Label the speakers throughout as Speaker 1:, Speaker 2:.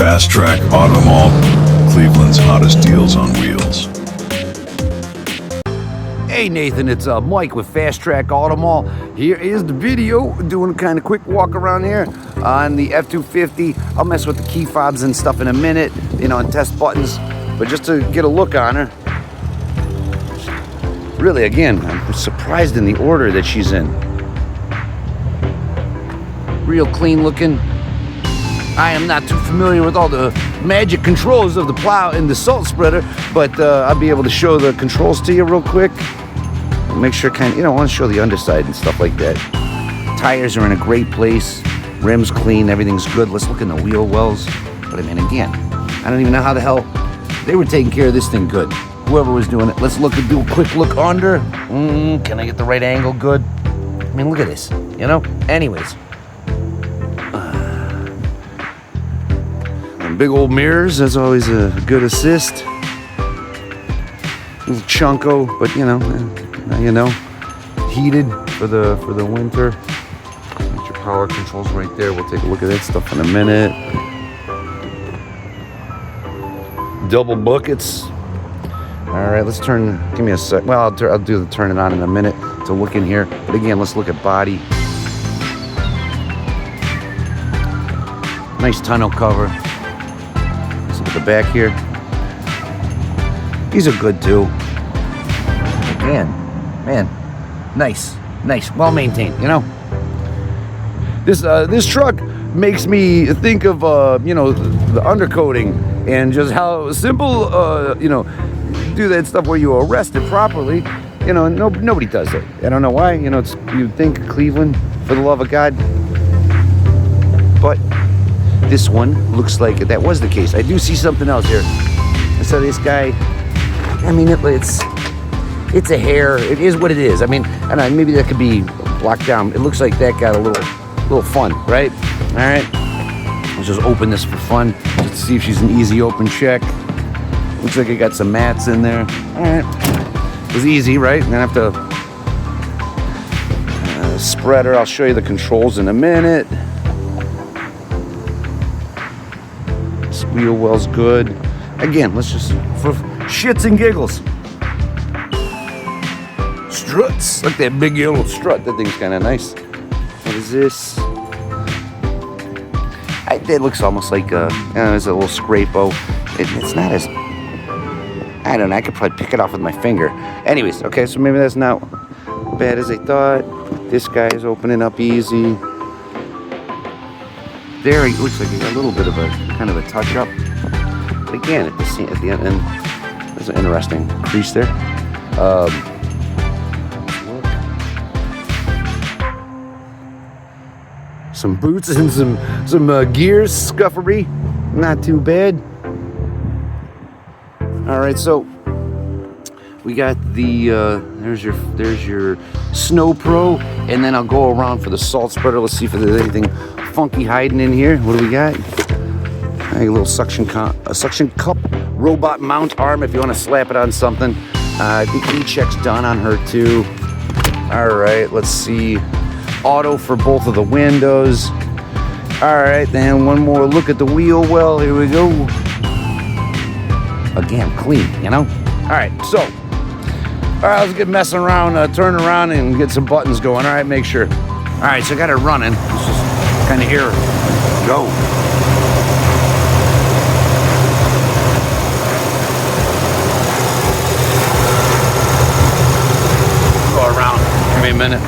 Speaker 1: Fast Track Auto Mall, Cleveland's hottest deals on wheels.
Speaker 2: Hey Nathan, it's Mike with Fast Track Auto Mall. Here is the video, doing a kind of quick walk around here on the F-250. I'll mess with the key fobs and stuff in a minute, you know, and test buttons. But just to get a look on her, really, again, I'm surprised in the order that she's in. Real clean looking. I am not too familiar with all the magic controls of the plow and the salt spreader, but I'll be able to show the controls to you real quick. Make sure I want to show the underside and stuff like that. Tires are in a great place. Rims clean, everything's good. Let's look in the wheel wells. But I mean, again, I don't even know how the hell they were taking care of this thing good. Whoever was doing it. Let's do a quick look under. Can I get the right angle good? I mean, look at this, you know? Anyways. Big old mirrors, that's always a good assist. A little chunko, but you know, heated for the winter. Got your power controls right there. We'll take a look at that stuff in a minute. Double buckets. All right, let's turn. Give me a sec. Well, I'll do the turning on in a minute to look in here. But again, let's look at body. Nice tonneau cover. The back here, these are good too. Man, nice, well maintained. You know, this truck makes me think of the undercoating and just how simple do that stuff where you arrest it properly. You know, nobody does it. I don't know why. You know, you'd think Cleveland, for the love of God, but this one looks like that was the case. I do see something else here. So this guy, I mean, it's a hair. It is what it is. I mean, I don't know, maybe that could be blocked down. It looks like that got a little fun, right? All right. Let's just open this for fun. Just to see if she's an easy open check. Looks like it got some mats in there. All right. It was easy, right? And then I have to spreader. I'll show you the controls in a minute. Wheel well's good. Again, let's just, for shits and giggles. Struts. Look at that big yellow strut. That thing's kind of nice. What is this? It looks almost like there's a little scrapo. It's not as, I don't know, I could probably pick it off with my finger. Anyways, okay, so maybe that's not bad as I thought. This guy is opening up easy. There, it looks like he got a little bit of a kind of a touch up. But again, at the end, there's an interesting crease there. Some boots and some gears, scuffery. Not too bad. All right, so we got the there's your Snow Pro, and then I'll go around for the salt spreader. Let's see if there's anything funky hiding in here. What do we got? A little suction cup robot mount arm if you want to slap it on something. I think E-check's done on her too. All right, let's see. Auto for both of the windows. All right, then one more look at the wheel well. Here we go. Again, clean, you know? All right, so let's get messing around, turn around and get some buttons going. All right, make sure. All right, so I got it running. Let's just kind of hear her go. Go around. Give me a minute.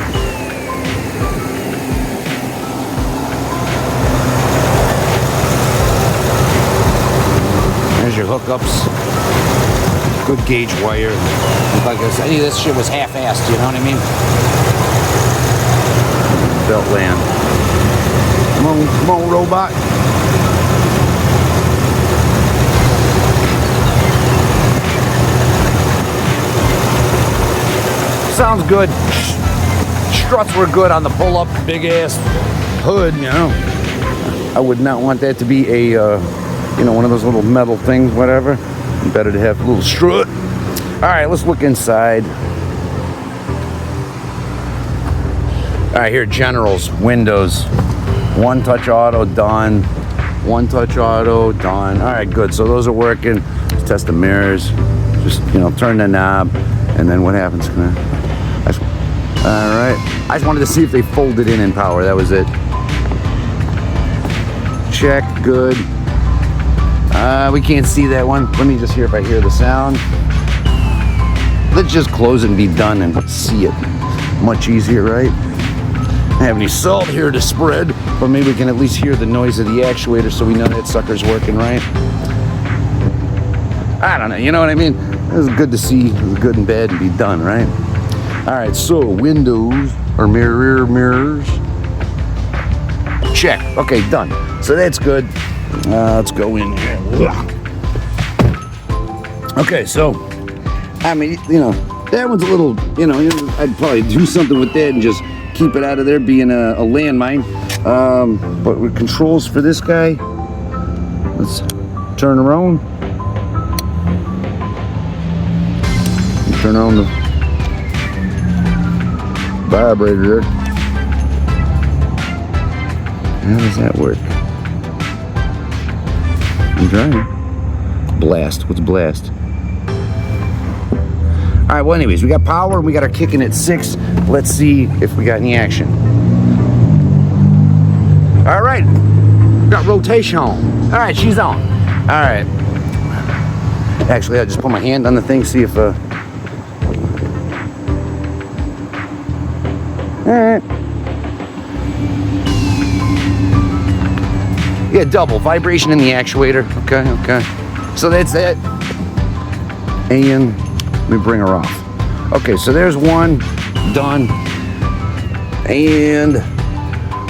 Speaker 2: There's your hookups. Good gauge wire. Like I said, this shit was half-assed, you know what I mean? Belt land. Come on, robot. Sounds good. Struts were good on the pull-up, big-ass hood, you know. I would not want that to be a, one of those little metal things, whatever. Better to have a little strut. All right, let's look inside. All right, here, generals, windows, one touch auto done. One touch auto, done. All right, good. So those are working. Let's test the mirrors. Just, you know, turn the knob, and then what happens? All right. I just wanted to see if they folded in power. That was it. Check, good. We can't see that one. Let me just hear if I hear the sound. Let's just close it and be done and see it. Much easier, right? I don't have any salt here to spread, but maybe we can at least hear the noise of the actuator so we know that sucker's working right. I don't know, you know what I mean? It was good to see, it was good and bad and be done, right? All right, so windows or mirrors. Check. Okay, done. So that's good. Let's go in here. Okay, so, I mean, you know, that one's a little, you know, I'd probably do something with that and just keep it out of there being a landmine. But with controls for this guy, let's turn around. Turn on the vibrator there. How does that work? I'm trying. Blast. What's blast? All right, well, anyways, we got power and we got our kicking at 6. Let's see if we got any action. All right, we got rotation on. All right, she's on. All right. Actually, I'll just put my hand on the thing, see if, all right. Yeah, double vibration in the actuator. Okay, okay. So that's that. And let me bring her off. Okay, so there's one done. And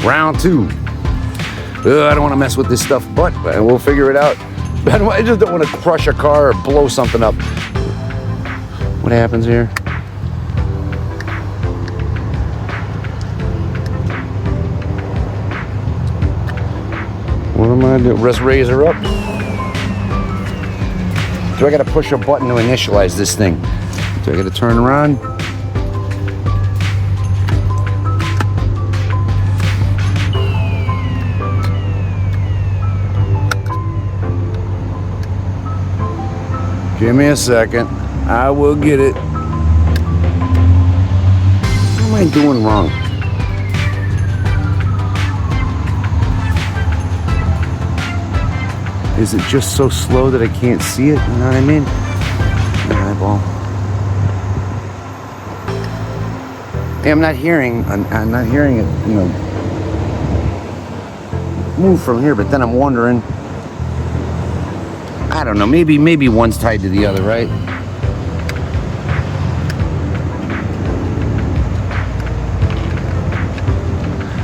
Speaker 2: round 2. I don't want to mess with this stuff, but we'll figure it out. I just don't want to crush a car or blow something up. What happens here? What am I doing? Let's raise her up. Do I got to push a button to initialize this thing? Do I got to turn around? Give me a second. I will get it. What am I doing wrong? Is it just so slow that I can't see it? You know what I mean? Eyeball. Hey, I'm not hearing it, you know, move from here, but then I'm wondering, I don't know, maybe one's tied to the other, right?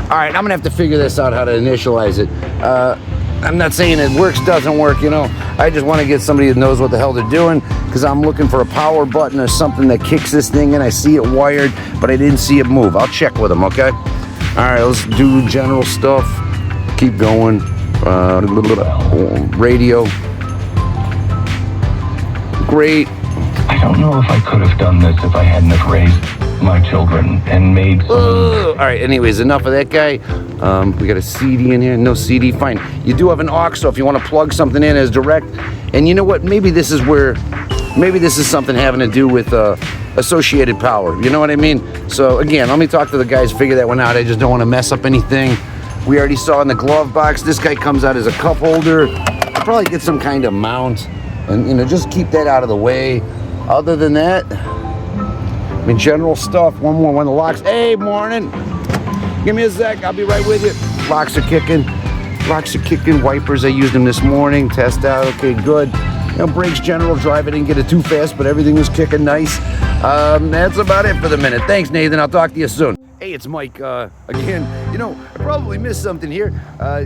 Speaker 2: All right, I'm gonna have to figure this out, how to initialize it. I'm not saying it works, doesn't work, you know. I just want to get somebody that knows what the hell they're doing, because I'm looking for a power button or something that kicks this thing in. I see it wired, but I didn't see it move. I'll check with them, okay? All right, let's do general stuff. Keep going. Radio. Great.
Speaker 3: I don't know if I could have done this if I hadn't have raised my children and made some...
Speaker 2: All right, anyways, enough of that guy. We got a CD in here. No CD, fine. You do have an aux, so if you want to plug something in as direct. And you know what? Maybe this is something having to do with associated power. You know what I mean? So again, let me talk to the guys, figure that one out. I just don't want to mess up anything. We already saw in the glove box, this guy comes out as a cup holder. I'll probably get some kind of mount and, you know, just keep that out of the way. Other than that, I mean, general stuff. One more, when the locks. Hey, morning. Give me a sec. I'll be right with you. Locks are kicking. Locks are kicking. Wipers, I used them this morning. Test out. Okay, good. You know, brakes, general. Drive it, didn't get it too fast, but everything was kicking nice. That's about it for the minute. Thanks, Nathan. I'll talk to you soon. Hey, it's Mike again. You know, I probably missed something here.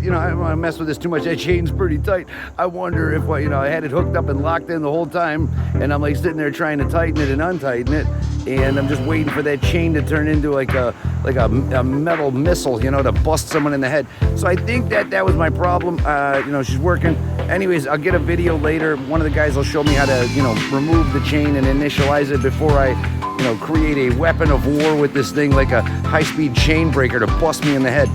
Speaker 2: You know, I don't want to mess with this too much. That chain's pretty tight. I wonder if, you know, I had it hooked up and locked in the whole time, and I'm like sitting there trying to tighten it and untighten it, and I'm just waiting for that chain to turn into like a metal missile, you know, to bust someone in the head. So I think that was my problem. You know, she's working. Anyways, I'll get a video later. One of the guys will show me how to, you know, remove the chain and initialize it before I, you know, create a weapon of war with this thing, like a high-speed chain breaker to bust me in the head.